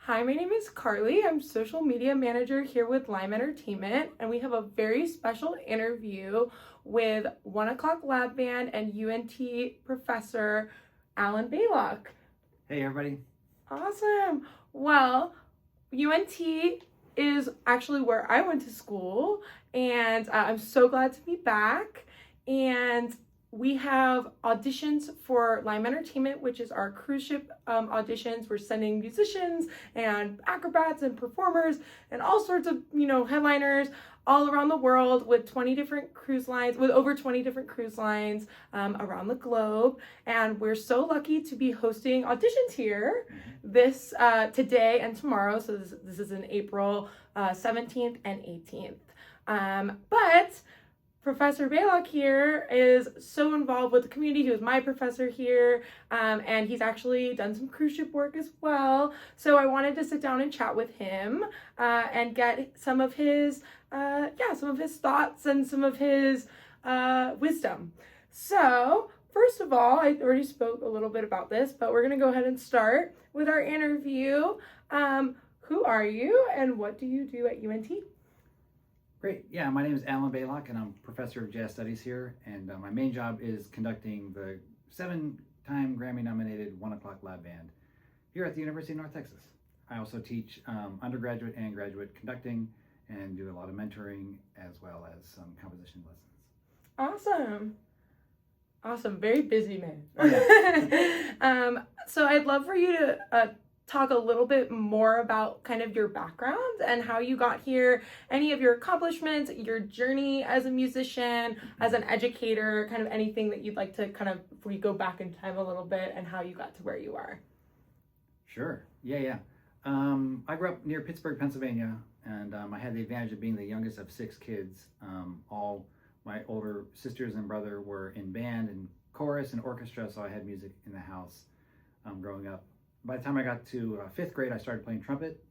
Hi, my name is Carly. I'm social media manager here with Lime Entertainment, and we have a very special interview with 1 O'Clock Lab Band and UNT professor Alan Baylock. Hey, everybody. Awesome. Well, UNT is actually where I went to school, and I'm so glad to be back. And we have auditions for Lime Entertainment, which is our cruise ship auditions. We're sending musicians and acrobats and performers and all sorts of, headliners all around the world with 20 different cruise lines, with over 20 different cruise lines around the globe. And we're so lucky to be hosting auditions here this today and tomorrow. So this is in April 17th and 18th. But Professor Baylock here is so involved with the community. He was my professor here, and he's actually done some cruise ship work as well. So I wanted to sit down and chat with him and get some of his thoughts and some of his wisdom. So first of all, I already spoke a little bit about this, but we're gonna go ahead and start with our interview. Who are you and what do you do at UNT? Great. Yeah, my name is Alan Baylock, and I'm professor of jazz studies here. And my main job is conducting the 7-time Grammy-nominated 1 O'Clock Lab Band here at the University of North Texas. I also teach undergraduate and graduate conducting and do a lot of mentoring as well as some composition lessons. Awesome. Very busy man. Oh, yeah. So I'd love for you to talk a little bit more about kind of your background and how you got here, any of your accomplishments, your journey as a musician, as an educator, kind of anything that you'd like to kind of, if we go back in time a little bit and how you got to where you are. Sure. Yeah. I grew up near Pittsburgh, Pennsylvania, and I had the advantage of being the youngest of 6 kids. All my older sisters and brother were in band and chorus and orchestra, so I had music in the house growing up. By the time I got to 5th grade, I started playing trumpet,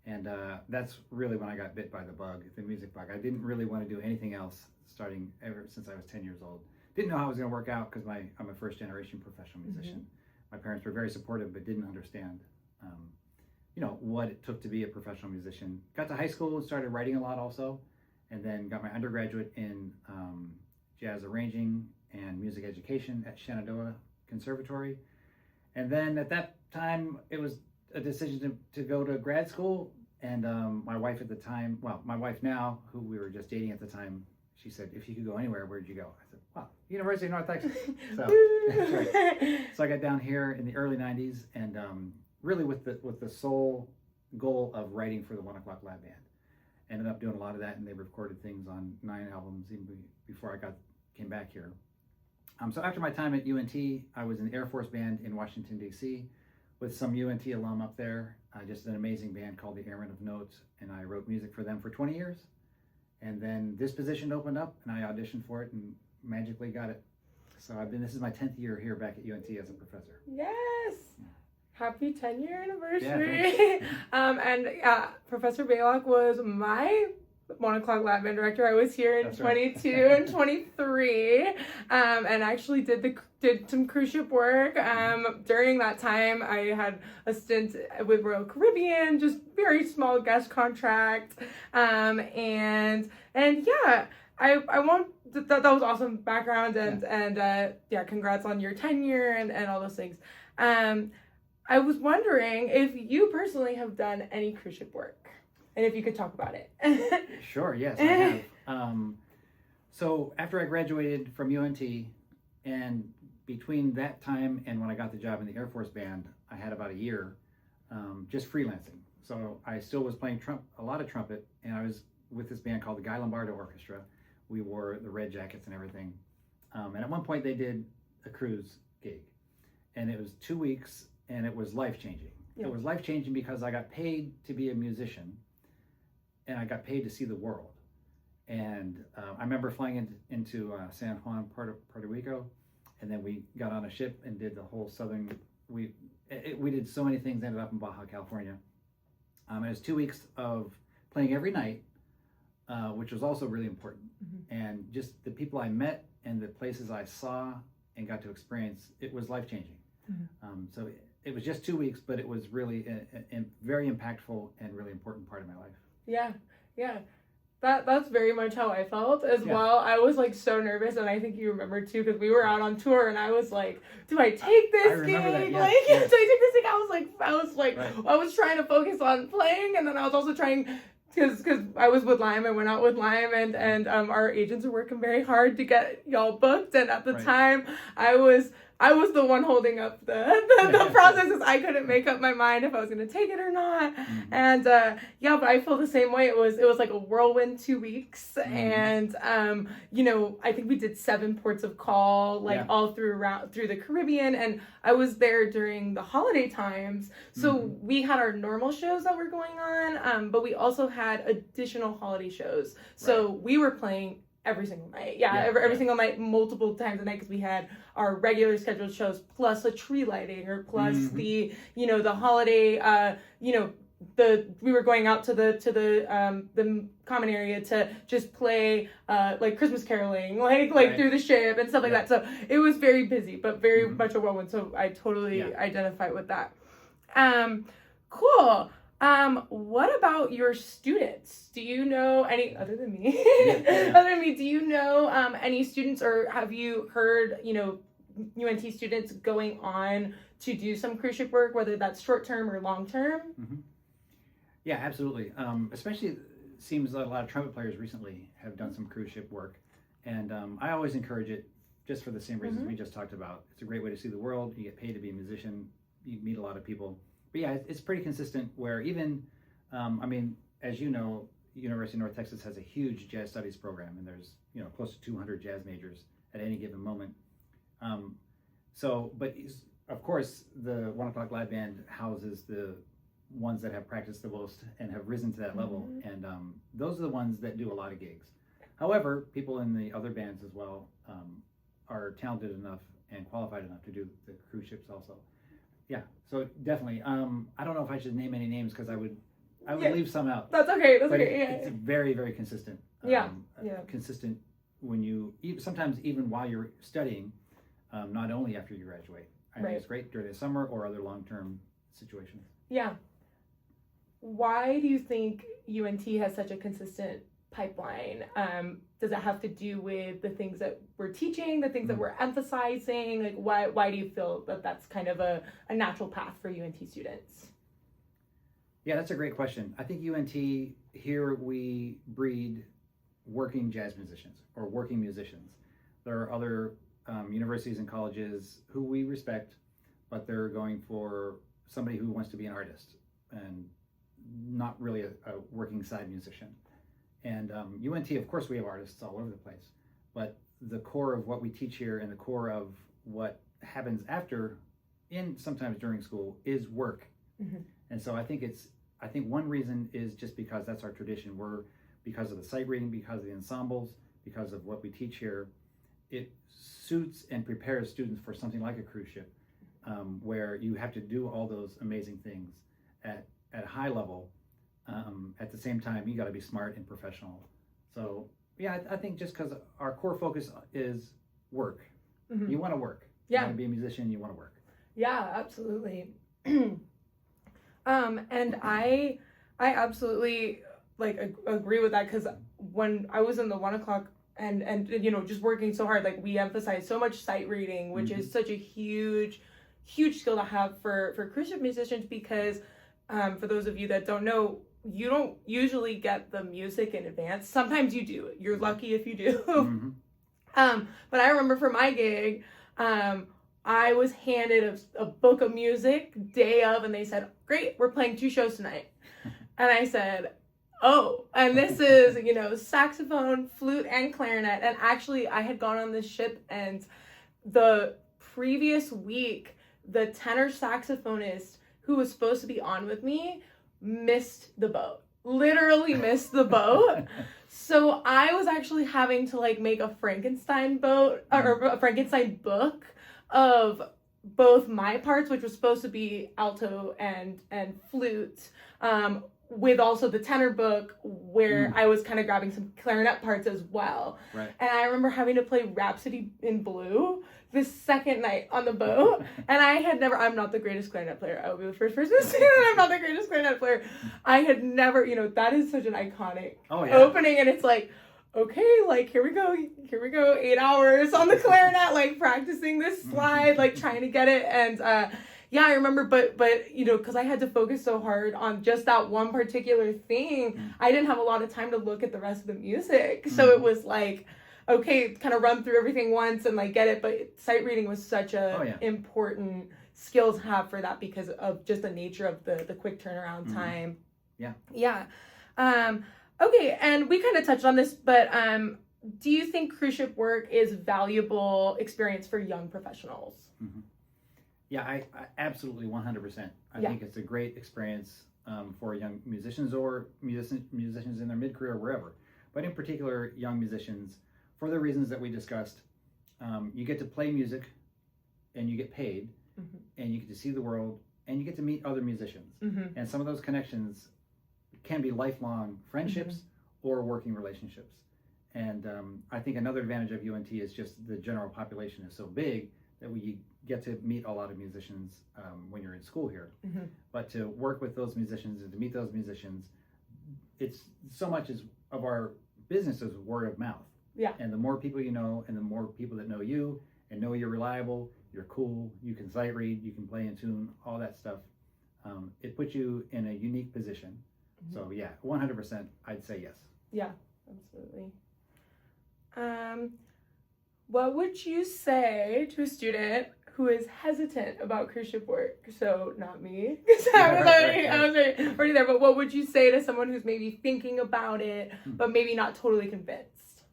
and that's really when I got bit by the bug, the music bug. I didn't really want to do anything else starting ever since I was 10 years old. Didn't know how it was going to work out because I'm a first-generation professional musician. My parents were very supportive but didn't understand, what it took to be a professional musician. Got to high school and started writing a lot also, and then got my undergraduate in jazz arranging and music education at Shenandoah Conservatory. And then at that time, it was a decision to go to grad school. And my wife at the time, my wife now, who we were just dating at the time, she said, if you could go anywhere, where'd you go? I said, University of North Texas. So that's right. So I got down here in the early 90s and really with the sole goal of writing for the 1 O'Clock Lab Band. Ended up doing a lot of that, and they recorded things on 9 albums even before I came back here. So after my time at UNT, I was in the Air Force Band in Washington, D.C. with some UNT alum up there, just an amazing band called the Airmen of Note, and I wrote music for them for 20 years. And then this position opened up, and I auditioned for it and magically got it. So this is my 10th year here back at UNT as a professor. Yes! Happy 10-year anniversary! Yeah, Professor Baylock was my 1 O'Clock Lab Band director. I was here in That's 22 right. and 23, and actually did some cruise ship work. During that time, I had a stint with Royal Caribbean, just very small guest contract, and yeah, I won't. That was awesome background, and congrats on your tenure and all those things. I was wondering if you personally have done any cruise ship work. And if you could talk about it. Sure, yes, I have. So after I graduated from UNT, and between that time and when I got the job in the Air Force Band, I had about a year just freelancing. So I still was playing a lot of trumpet, and I was with this band called the Guy Lombardo Orchestra. We wore the red jackets and everything. And at one point they did a cruise gig, and it was 2 weeks, and it was life-changing. Yeah. It was life-changing because I got paid to be a musician, and I got paid to see the world. And I remember flying into San Juan, Puerto Rico, and then we got on a ship and did the whole southern. We did so many things. Ended up in Baja California. It was 2 weeks of playing every night, which was also really important. And just the people I met and the places I saw and got to experience, it was life changing. So it was just 2 weeks, but it was really a very impactful and really important part of my life. Yeah, yeah. That's very much how I felt as Yeah. well. I was like so nervous, and I think you remember too, because we were out on tour, and I was like, "Do I take this gig? That, yes, Like, yes. do I take this gig?" Right. I was trying to focus on playing, and then I was also trying, because I was with Lime, I went out with Lime, and our agents were working very hard to get y'all booked, and at the Right. time, I was the one holding up the process, because I couldn't make up my mind if I was gonna take it or not. Mm-hmm. And yeah, but I feel the same way. It was like a whirlwind 2 weeks, Mm-hmm. and you know, I think we did 7 ports of call, like Yeah. all through the Caribbean, and I was there during the holiday times. So Mm-hmm. we had our normal shows that were going on, but we also had additional holiday shows. So we were playing every single night. Every single night, multiple times a night, because we had our regular scheduled shows plus a tree lighting, or plus Mm-hmm. the, you know, the holiday, you know, we were going out to the common area to just play like Christmas caroling, like Right. through the ship and stuff like Yeah. that. So it was very busy, but very Mm-hmm. much a whirlwind. So I totally Yeah. identify with that. Cool. What about your students? Do you know any, other than me, Yeah. other than me, do you know any students, or have you heard, you know, UNT students going on to do some cruise ship work, whether that's short term or long term? Mm-hmm. Yeah, absolutely. Especially, it seems that a lot of trumpet players recently have done some cruise ship work, and I always encourage it, just for the same reasons we just talked about. It's a great way to see the world. You get paid to be a musician. You meet a lot of people. But yeah, it's pretty consistent. Where even, I mean, as you know, University of North Texas has a huge jazz studies program, and there's, you know, close to 200 jazz majors at any given moment. But of course, the 1 O'Clock Live Band houses the ones that have practiced the most and have risen to that level, and those are the ones that do a lot of gigs. However, people in the other bands as well are talented enough and qualified enough to do the cruise ships also. Yeah, so definitely. I don't know if I should name any names, because I would leave some out. That's okay. That's But okay. it's very, very consistent. Yeah. Consistent when you, sometimes even while you're studying, not only after you graduate. I think it's great during the summer or other long-term situations. Yeah. Why do you think UNT has such a consistent pipeline? Does it have to do with the things that we're teaching, the things that we're emphasizing? Like, why do you feel that that's kind of a natural path for UNT students? Yeah, that's a great question. I think UNT, here we breed working jazz musicians or working musicians. There are other universities and colleges who we respect, but they're going for somebody who wants to be an artist and not really a working side musician. And UNT, of course, we have artists all over the place, but the core of what we teach here and the core of what happens after, sometimes during school, is work. Mm-hmm. And so I think one reason is just because that's our tradition. Because of the sight reading, because of the ensembles, because of what we teach here, it suits and prepares students for something like a cruise ship, where you have to do all those amazing things at a high level. At the same time, you got to be smart and professional. So yeah, I think just because our core focus is work. Mm-hmm. You want to work. Yeah. You want to be a musician. You want to work. Yeah, absolutely. And I absolutely agree with that, because when I was in the 1 o'clock and you know, just working so hard, like we emphasize so much sight reading, which is such a huge skill to have for cruise ship musicians, because for those of you that don't know, you don't usually get the music in advance. Sometimes you do. You're lucky if you do. Mm-hmm. But I remember for my gig, I was handed a book of music day of, and they said, "Great, we're playing 2 shows tonight." And I said, "Oh," and this is, you know, saxophone, flute, and clarinet. And actually, I had gone on this ship, and the previous week, the tenor saxophonist who was supposed to be on with me missed the boat. Literally missed the boat. So I was actually having to make a Frankenstein boat, or a Frankenstein book of both my parts, which was supposed to be alto and flute, with also the tenor book where I was kind of grabbing some clarinet parts as well. Right. And I remember having to play Rhapsody in Blue the second night on the boat. And I had never, I'm not the greatest clarinet player. I will be the first person to say that I'm not the greatest clarinet player. I had never, that is such an iconic opening. And it's like, okay, like, here we go, 8 hours on the clarinet, like, practicing this slide, like, trying to get it. And, yeah, I remember, but because I had to focus so hard on just that one particular thing, I didn't have a lot of time to look at the rest of the music. So it was like, okay, kind of run through everything once and, like, get it. But sight reading was such a important skill to have for that because of just the nature of the quick turnaround time. Yeah. Yeah. Okay, and we kind of touched on this, but do you think cruise ship work is valuable experience for young professionals? Yeah, I absolutely 100%. I think it's a great experience for young musicians or musicians in their mid-career or wherever. But in particular, young musicians, for the reasons that we discussed, you get to play music and you get paid and you get to see the world and you get to meet other musicians. And some of those connections can be lifelong friendships or working relationships. And I think another advantage of UNT is just the general population is so big that we get to meet a lot of musicians when you're in school here. But to work with those musicians and to meet those musicians, it's so much of our business is word of mouth. Yeah. And the more people you know and the more people that know you and know you're reliable, you're cool, you can sight read, you can play in tune, all that stuff, it puts you in a unique position. So yeah, 100%, I'd say yes. Yeah, absolutely. What would you say to a student who is hesitant about cruise ship work? So not me, because I was already there. But what would you say to someone who's maybe thinking about it, but maybe not totally convinced?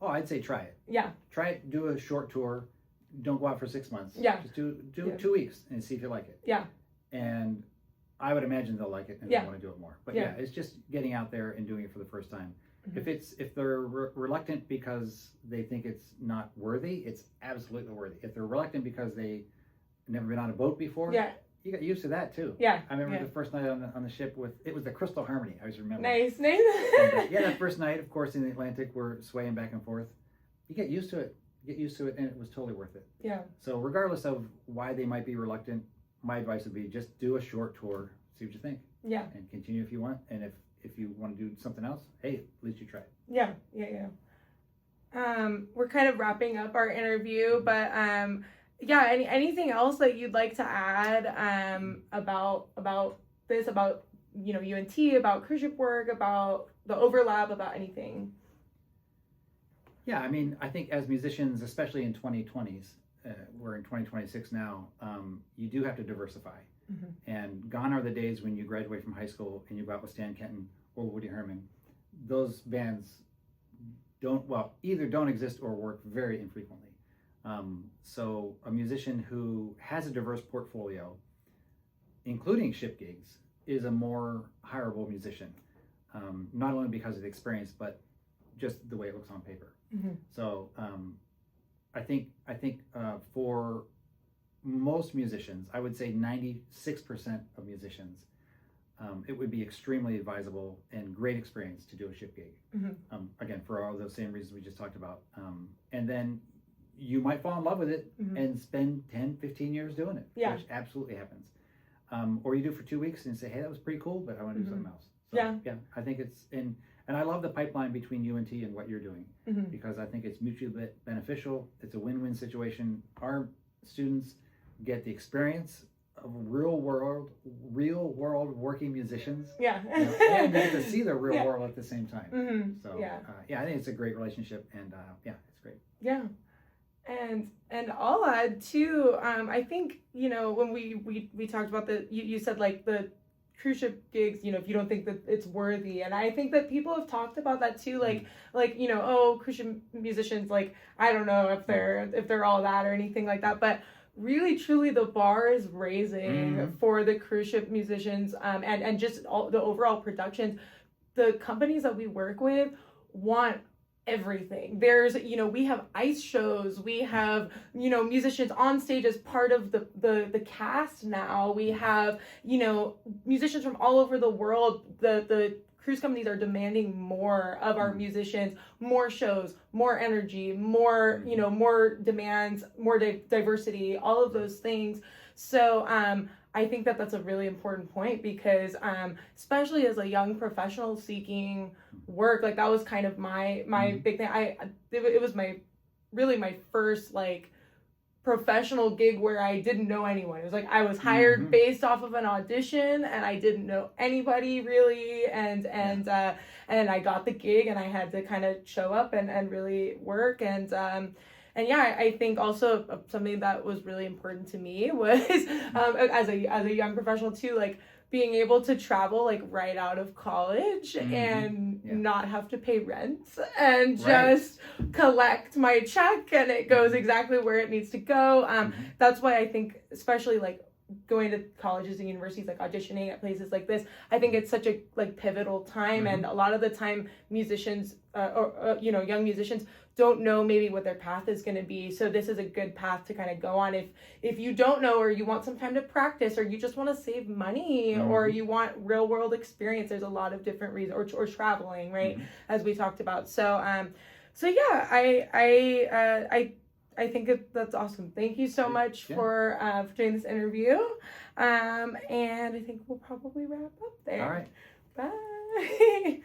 Oh, I'd say try it. Yeah. Try it. Do a short tour. Don't go out for 6 months. Yeah. Just do 2 weeks and see if you like it. Yeah. And I would imagine they'll like it and they'll want to do it more. But yeah, it's just getting out there and doing it for the first time. If they're reluctant because they think it's not worthy, it's absolutely worthy. If they're reluctant because they never been on a boat before, you got used to that too. Yeah. I remember the first night on the ship it was the Crystal Harmony. I always remember. Nice. And, that first night, of course, in the Atlantic, we're swaying back and forth. You get used to it. And it was totally worth it. Yeah. So regardless of why they might be reluctant, my advice would be just do a short tour, see what you think. Yeah. And continue if you want, and if you want to do something else, hey, at least you tried. Yeah. We're kind of wrapping up our interview, but anything else that you'd like to add about this, about UNT, about cruise ship work, about the overlap, about anything? Yeah, I mean, I think as musicians, especially in 2020s, we're in 2026 now, you do have to diversify. And gone are the days when you graduate from high school and you go out with Stan Kenton or Woody Herman. Those bands either don't exist or work very infrequently. So a musician who has a diverse portfolio, including ship gigs, is a more hireable musician, not only because of the experience, but just the way it looks on paper. So I think for most musicians, I would say 96% of musicians, it would be extremely advisable and great experience to do a ship gig. Again, for all those same reasons we just talked about. And then you might fall in love with it and spend 10, 15 years doing it, which absolutely happens. Or you do it for 2 weeks and say, hey, that was pretty cool, but I want to do something else. So, yeah, I think it's and I love the pipeline between UNT and what you're doing because I think it's mutually beneficial. It's a win-win situation. Our students get the experience of real world working musicians. And they get to see the real world at the same time. So I think it's a great relationship, and it's great. Yeah. And I'll add too, I think, when we talked about you said like the cruise ship gigs, if you don't think that it's worthy, and I think that people have talked about that too, like cruise ship musicians, like I don't know if they're all that or anything like that, but really truly the bar is raising for the cruise ship musicians, and just all the overall productions. The companies that we work with want everything. There's, we have ice shows, we have, musicians on stage as part of the cast now. We have, musicians from all over the world. The cruise companies are demanding more of our musicians, more shows, more energy, more, more demands, more diversity, all of those things. So, I think that that's a really important point because, especially as a young professional seeking work, like that was kind of my big thing. It was my first like professional gig where I didn't know anyone. It was like I was hired based off of an audition, and I didn't know anybody really, and I got the gig, and I had to kind of show up and really work. And yeah, I think also something that was really important to me was as a young professional too, like being able to travel like right out of college and not have to pay rent and just collect my check and it goes exactly where it needs to go. That's why I think, especially like going to colleges and universities, like auditioning at places like this, I think it's such a like pivotal time. And a lot of the time musicians young musicians don't know maybe what their path is going to be, so this is a good path to kind of go on if you don't know, or you want some time to practice, or you just want to save money, or you want real world experience. There's a lot of different reasons, or traveling, right, as we talked about. So yeah, I think that's awesome. Thank you so much for doing this interview. And I think we'll probably wrap up there. All right. Bye.